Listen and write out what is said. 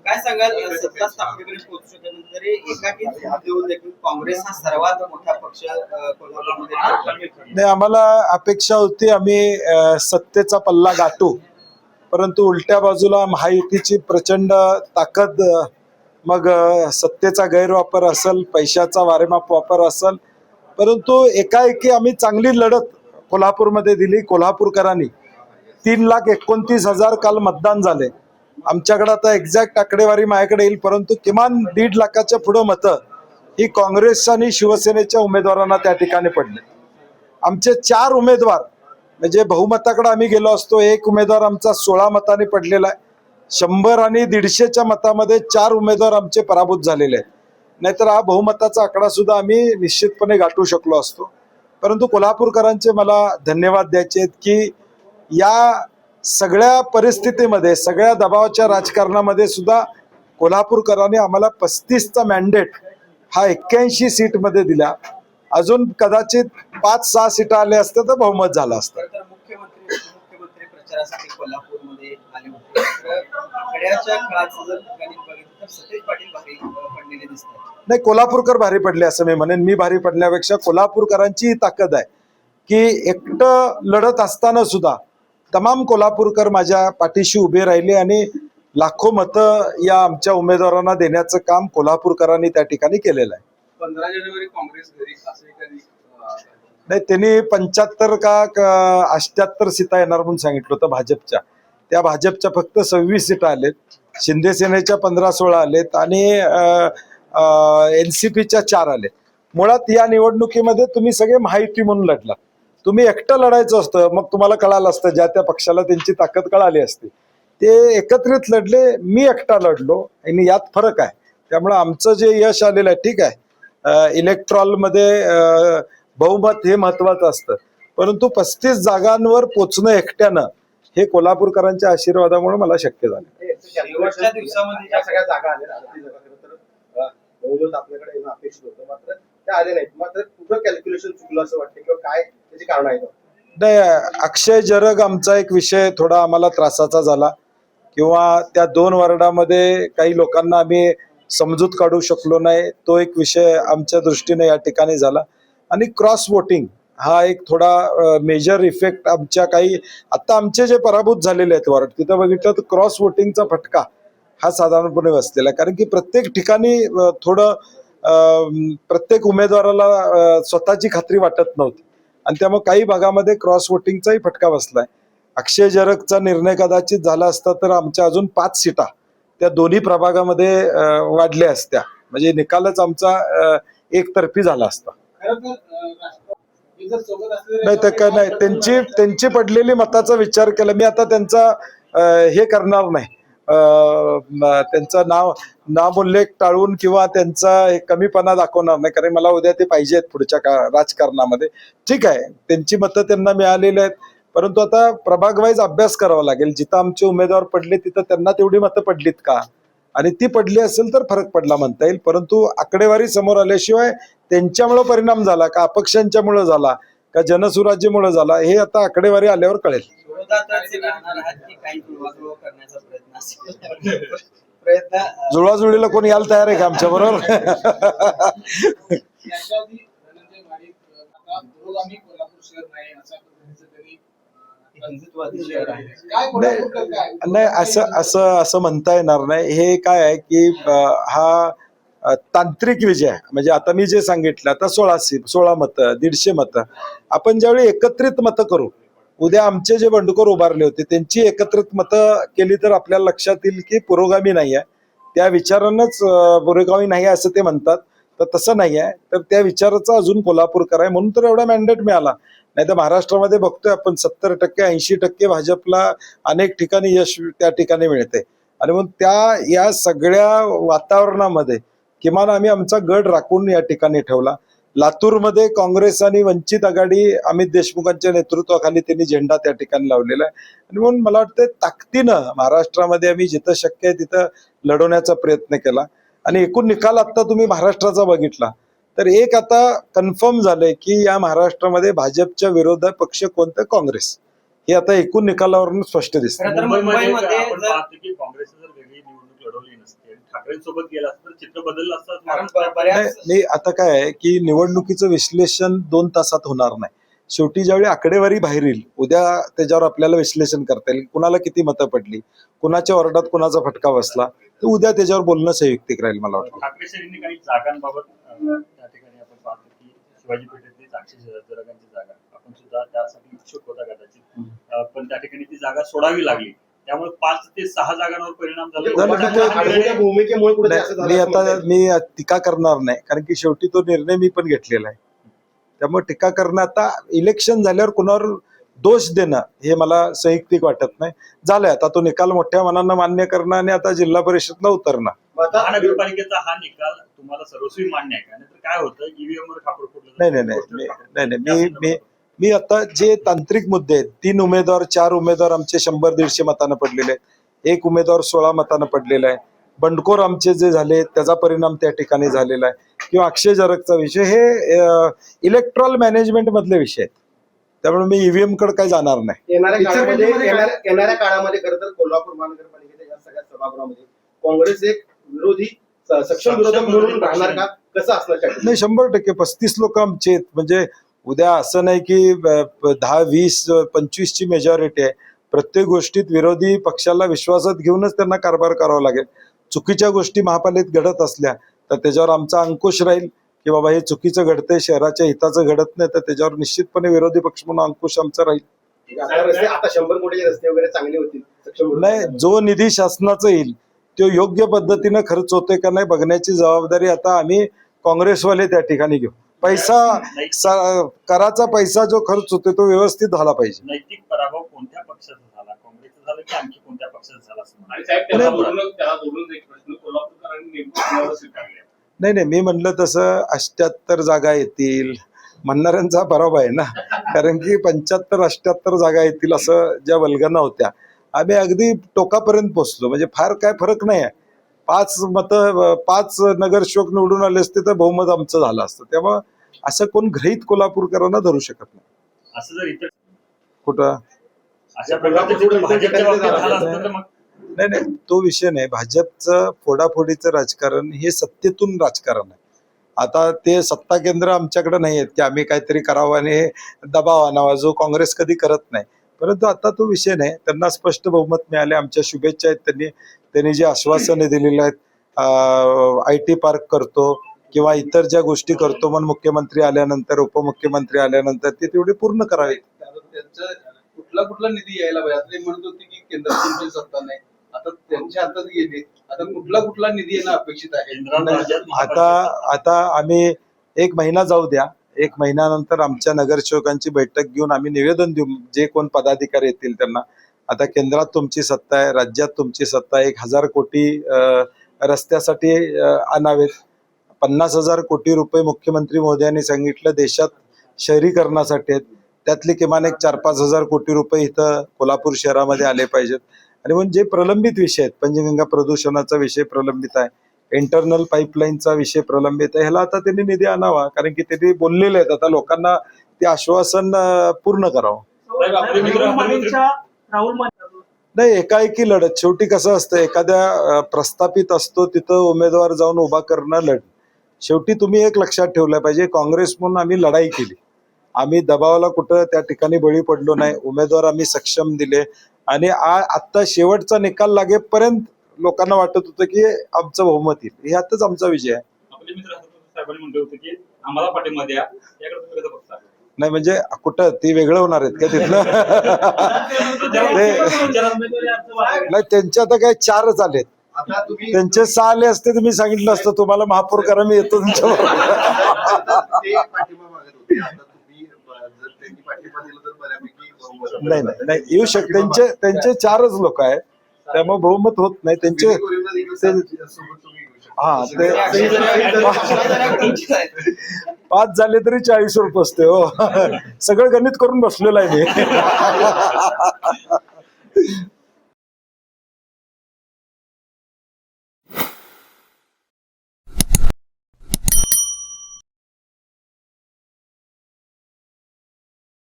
काय सांगाल सत्ता स्थापनेकडे पोहोचू शकल्यानंतर एकाकी देऊन देखील काँग्रेस हा सर्वात मोठा पक्ष कोल्हापूरमध्ये नाही, आम्हाला अपेक्षा होती आम्ही सत्तेचा पल्ला गाठू, परंतु उलट्या बाजूला महायुतीची प्रचंड ताकद, मग सत्तेचा गैरवापर असेल, पैशाचा वारेमाप वापर असेल, परंतु एकाएकी आम्ही चांगली लढत कोल्हापूरमध्ये दिली. कोल्हापूरकरांनी 3,29,000 काल मतदान झाले. आमच्याकडे आता एक्झॅक्ट आकडेवारी माझ्याकडे येईल, परंतु किमान 1.5 लाखाच्या पुढं मतं ही काँग्रेस आणि शिवसेनेच्या उमेदवारांना त्या ठिकाणी पडले. आमचे 4 उमेदवार म्हणजे बहुमताकडे आम्ही गेलो असतो, एक उमेदवार आमचा 16 मतांनी पडलेला आहे. 100 आणि 150च्या मतामध्ये 4 उमेदवार आमचे पराभूत झालेले आहेत. नाहीतर हा बहुमताचा आकडा सुद्धा आम्ही निश्चितपणे गाठू शकलो असतो. परंतु कोल्हापूरकरांचे मला धन्यवाद द्यायचे आहेत की या सगळ्या परिस्थितीमध्ये, सगळ्या दबावाच्या राजकारणामध्ये सुद्धा कोल्हापूरकरांनी आम्हाला 35चा मॅन्डेट हा 81 सीटमध्ये दिला. अजून कदाचित 5-6 सीट आले असते तर बहुमत झालं असतं. मुख्यमंत्री प्रचारासाठी कोल्हापूरमध्ये आले होते. आकड्याच्या काळात जर ठिकाणी बघितलं तर सतेज पाटील भारी पडलेले दिसतात. नाही, कोल्हापूरकर भारी पडले असं मी म्हणेन. मी भारी पडल्यापेक्षा कोल्हापूरकरांची ताकद आहे की एकटं लढत असताना सुद्धा तमाम कोल्हापूरकर माझ्या पाठीशी उभे राहिले आणि लाखो मतं या आमच्या उमेदवारांना देण्याचं काम कोल्हापूरकरांनी त्या ठिकाणी केलेलं आहे. 15 जानेवारी काँग्रेस घरी असं कधी नाही, त्यांनी 75 का 78 सीटा येणार म्हणून सांगितलं होतं भाजपच्या. त्या भाजपच्या फक्त 26 सीटा आलेत, शिंदे सेनेच्या 15-16 आलेत आणि NCPच्या 4 आले. मुळात या निवडणुकीमध्ये तुम्ही सगळे महायुती म्हणून लढला. तुम्ही एकटं लढायचं असतं, मग तुम्हाला कळालं असतं, ज्या त्या पक्षाला त्यांची ताकद कळाली असती. ते एकत्रित लढले, मी एकटा लढलो आणि यात फरक आहे. त्यामुळे आमचं जे यश आलेलं आहे, ठीक आहे, इलेक्ट्रॉलमध्ये बहुमत हे महत्वाचं असतं, परंतु 35 जागांवर पोचणं एकट्यानं हे कोल्हापूरकरांच्या आशीर्वादामुळे मला शक्य झालं. शेवटच्या दिवसामध्ये ज्या सगळ्या जागा आल्या बहुमत आपल्याकडे येणं अपेक्षित होतं, मात्र त्या आले नाहीत. मात्र कुठं कॅल्क्युलेशन चुकलं असं वाटतं किंवा काय त्याची कारण आहे? नाही, अक्षय जरग आमचा एक विषय थोडा आम्हाला त्रासाचा झाला, किंवा त्या 2 वॉर्डामध्ये काही लोकांना आम्ही समजूत काढू शकलो नाही, तो एक विषय आमच्या दृष्टीने या ठिकाणी झाला. आणि क्रॉस वोटिंग हा एक थोडा मेजर इफेक्ट आमच्या काही, आता आमचे जे पराभूत झालेले आहेत वॉर्ड, तिथं बघितलं तर क्रॉस वोटिंगचा फटका हा साधारणपणे बसलेला आहे. कारण की प्रत्येक ठिकाणी थोडं प्रत्येक उमेदवाराला स्वतःची खात्री वाटत नव्हती आणि त्यामुळे काही भागामध्ये क्रॉस वोटिंगचाही फटका बसलाय. अक्षय जरगचा निर्णय कदाचित झाला असता तर आमच्या अजून 5 सीटा त्या दोन्ही प्रभागामध्ये वाढल्या असत्या, म्हणजे निकालच आमचा एकतर्फी झाला असता. नाही तर काय नाही, त्यांची पडलेली मताचा विचार केला मी. आता त्यांचा हे करणार नाही, त्यांचं नामोल्लेख टाळून किंवा त्यांचा कमीपणा दाखवणार नाही, कारण मला उद्या ते पाहिजेत पुढच्या राजकारणामध्ये. ठीक आहे, त्यांची मतं त्यांना मिळालेली आहेत, परंतु आता प्रभाग वाईज अभ्यास करावा लागेल. जिथं आमचे उमेदवार पडले तिथं त्यांना तेवढी मतं पडलीत का, आणि ती पडली असेल तर फरक पडला म्हणता येईल. परंतु आकडेवारी समोर आल्याशिवाय त्यांच्यामुळे परिणाम झाला का, अपक्षांच्यामुळे झाला का, जनसुराज्यमुळे झाला, हे आता आकडेवारी आल्यावर कळेल. जुळवाजुळीला कोणी यायला तयार आहे का आमच्या बरोबर? नाही, असं म्हणता येणार नाही. हे काय आहे की हा तांत्रिक विजय आहे. म्हणजे आता मी जे सांगितलं, आता 16 मतं, 150 मतं, आपण ज्यावेळी एकत्रित मतं करू, उद्या आमचे जे बंडखोर उभारले होते त्यांची एकत्रित मतं केली तर आपल्याला लक्षात येईल की पुरोगामी नाही आहे. त्या विचारानंच पुरोगामी नाही आहे असं ते म्हणतात, तर तसं नाही आहे. तर त्या विचाराचा अजून कोल्हापूरकर आहे म्हणून तर एवढा मॅन्डेट मिळाला. नाही तर महाराष्ट्रामध्ये बघतोय आपण 70% 80% भाजपला अनेक ठिकाणी यश त्या ठिकाणी मिळते. आणि मग या सगळ्या वातावरणामध्ये किमान आम्ही आमचा गड राखून या ठिकाणी ठेवला. लातूरमध्ये काँग्रेस आणि वंचित आघाडी अमित देशमुखांच्या नेतृत्वाखाली त्यांनी झेंडा त्या ठिकाणी लावलेला आहे. आणि म्हणून मला वाटतं ताकदीनं महाराष्ट्रामध्ये आम्ही जिथं शक्य आहे तिथं लढवण्याचा प्रयत्न केला. आणि एकूण निकाल आता तुम्ही महाराष्ट्राचा बघितला तर एक आता कन्फर्म झालंय की या महाराष्ट्रामध्ये भाजपच्या विरोधात पक्ष कोणतं, काँग्रेस, हे आता एकूण निकालावरून स्पष्ट दिसतं. काँग्रेस जर वेगळी निवडणूक लढवली नसती ठाकरेंसोबत गेला असता तर चित्र बदललं असतं कारण असं बऱ्याच नाही आता काय आहे की निवडणुकीचं विश्लेषण 2 तासात होणार नाही. शेवटी ज्यावेळी आकडेवारी बाहेर येईल उद्या त्याच्यावर आपल्याला विश्लेषण करता येईल, कुणाला किती मतं पडली, कुणाच्या वॉर्डात कुणाचा फटका बसला, तर उद्या त्याच्यावर बोलणं संयुक्तिक राहील मला वाटतं. ठाकरे शरीरने काही जागांबाबत त्या ठिकाणी आपण पाहतो की शिवाजी पेठेतली 800 जरगांची जागा आपण सुद्धा त्यासाठी इच्छुक होता कदाचित, पण त्या ठिकाणी ती जागा सोडावी लागली. त्यामुळे 5 ते 6 जागांवर परिणाम झाला. भूमिकेमुळे कुठे असं झालं मी असं म्हणता आता येईल. मी टीका करणार नाही, कारण की शेवटी तो निर्णय मी पण घेतलेला आहे. त्यामुळे टीका करणं आता इलेक्शन झाल्यावर कुणावर दोष देणं हे मला संयुक्तिक वाटत नाही. झालंय आता तो निकाल मोठ्या मनानं मान्य करणं आणि आता जिल्हा परिषदला उतरणं. मग आता महानगरपालिकेचा हा निकाल तुम्हाला सर्वस्वी मान्य आहे का? नाहीतर काय होतं ईव्हीएम वर खापर फुटलं नाही नाही नाही मी आता जे तांत्रिक मुद्दे आहेत, 3 उमेदवार 4 उमेदवार आमचे 100-150 मतानं पडलेले आहेत, 1 उमेदवार 16 मतानं पडलेला आहे, बंडखोर आमचे जे झाले त्याचा परिणाम त्या ठिकाणी झालेला आहे, किंवा अक्षय जरगचा विषय, हे इलेक्ट्रॉल मॅनेजमेंट मधले विषय आहेत. त्यामुळे मी ईव्हीएम कडे काही जाणार नाही. येणाऱ्या काळामध्ये खरं तर कोल्हापूर महानगरपालिकेच्या या सगळ्या सभागृहामध्ये काँग्रेस एक विरोधी सक्षम विरोधक म्हणून राहणार का, कसं असणार काय? नाही 100% 35 लोक आमचे आहेत. म्हणजे उद्या असं नाही की 10, 20, 25 ची मेजॉरिटी आहे. प्रत्येक गोष्टीत विरोधी पक्षाला विश्वासात घेऊनच त्यांना कारभार करावा लागेल. चुकीच्या गोष्टी महापालिकेत घडत असल्या तर त्याच्यावर आमचा अंकुश राहील की बाबा हे चुकीचं घडतंय, शहराच्या हिताचं घडत नाही, तर त्याच्यावर निश्चितपणे विरोधी पक्ष म्हणून अंकुश आमचा राहील. आता 100 कोटीचे रस्ते वगैरे चांगले होतील सक्षम नाही, जो निधी शासनाचा येईल तो योग्य पद्धतीनं खर्च होतोय का नाही बघण्याची जबाबदारी आता आम्ही काँग्रेसवाले त्या ठिकाणी घेऊ. कराचा पैसा जो खर्च होतोय तो व्यवस्थित झाला पाहिजे. नैतिक पराभव कोणत्या पक्षाचा झाला, काँग्रेसचा झाला की आणखी कोणत्या पक्षाचा झाला असं आणि साहेब त्याला जोडून एक प्रश्न कोल्हापूरकरांनी नेमकं स्वीकारले. नाही मी म्हणलं तसं 78 जागा येतील म्हणणाऱ्यांचा बरोबर आहे ना, कारण की 75-78 जागा येतील असं ज्या वल्गना होत्या, आम्ही अगदी टोकापर्यंत पोहोचलो. म्हणजे फार काय फरक नाही आहे. 5 नगरसेवक निवडून आले असते तर बहुमत आमचं झालं असतं. त्यामुळे असं कोण गृहीत कोल्हापूरकरांना धरू शकत नाही. असं जर इतर कुठं अशा प्रकारचं भाजपच्या बाबतीत झालं असतं तर मग नाही तो विषय नाही. भाजपचं फोडाफोडीचं राजकारण हे सत्तेतून राजकारण आहे. आता ते सत्ता केंद्र आमच्याकडे नाही आहेत की आम्ही काहीतरी करावं आणि दबाव आणावा, जो काँग्रेस कधी करत नाही. परंतु आता तो विषय नाही. त्यांना स्पष्ट बहुमत मिळाले, आमच्या शुभेच्छा आहेत. त्यांनी जे आश्वासने दिलेली आहेत, IT पार्क करतो किंवा इतर ज्या गोष्टी करतो म्हणून मुख्यमंत्री आल्यानंतर, उपमुख्यमंत्री आल्यानंतर ते तेवढे पूर्ण करावे. त्यांचा कुठला निधी यायला पाहिजे. आता ते म्हणत होते की केंद्रात तुमची सत्ता नाही, आता त्यांच्या हातात गेले, आता कुठला निधी येणं अपेक्षित आहे. आता आम्ही 1 महिना जाऊ द्या, 1 महिन्यानंतर आमच्या नगरसेवकांची बैठक घेऊन आम्ही निवेदन देऊ, जे कोण पदाधिकारी येतील त्यांना. आता केंद्रात तुमची सत्ता आहे, राज्यात तुमची सत्ता आहे, 1000 कोटी रस्त्यासाठी आणावेत, 50,000 कोटी रुपये मुख्यमंत्री महोदयांनी सांगितलं देशात शहरीकरणासाठी आहेत, त्यातले किमान 4-5 हजार कोटी रुपये इथं कोल्हापूर शहरामध्ये आले पाहिजेत. आणि म्हणजे जे प्रलंबित विषय आहेत, पंचगंगा प्रदूषणाचा विषय प्रलंबित आहे, इंटरनल पाईपलाईनचा विषय प्रलंबित आहे, ह्याला आता त्यांनी निधी आणावा, कारण की त्यांनी बोललेले आहेत. आता लोकांना ते आश्वासन पूर्ण करावं. नाही एकाएकी लढत, शेवटी कसं असतं, एखाद्या प्रस्थापित असतो तिथं उमेदवार जाऊन उभा करणं लढ. शेवटी तुम्ही एक लक्षात ठेवलं पाहिजे, काँग्रेस म्हणून आम्ही लढाई केली, आम्ही दबावाला कुठं त्या ठिकाणी बळी पडलो नाही, उमेदवार आम्ही सक्षम दिले. आणि आता शेवटचा निकाल लागेपर्यंत लोकांना वाटत होतं की आमचं बहुमत येईल. ह्यातच आमचा विजय आहे. आपले मित्र साहेबांनी म्हटलं होतं की आम्हाला पाठिंबा द्या, याकडे तुम्ही कसं बघता? नाही म्हणजे कुठं ती वेगळं होणार आहेत का तिथलं? नाही त्यांचे आता काय 4च आलेत, आता तुम्ही त्यांचे 6 आले असते तर मी सांगितलं असतं तुम्हाला महापौर करा, मी येतो तुमच्या ते पाठिंबा मागत होते. आता तुम्ही जर त्यांनी पाठिंबा दिला तर बऱ्यापैकी बहुमत. नाही येऊ शकते. त्यांचे 4च लोक आहेत, त्यामुळे बहुमत होत नाही त्यांचे. हा ते 5 झाले तरी 40 रुपये असते. हो सगळं गणित करून बसलेलं आहे मी.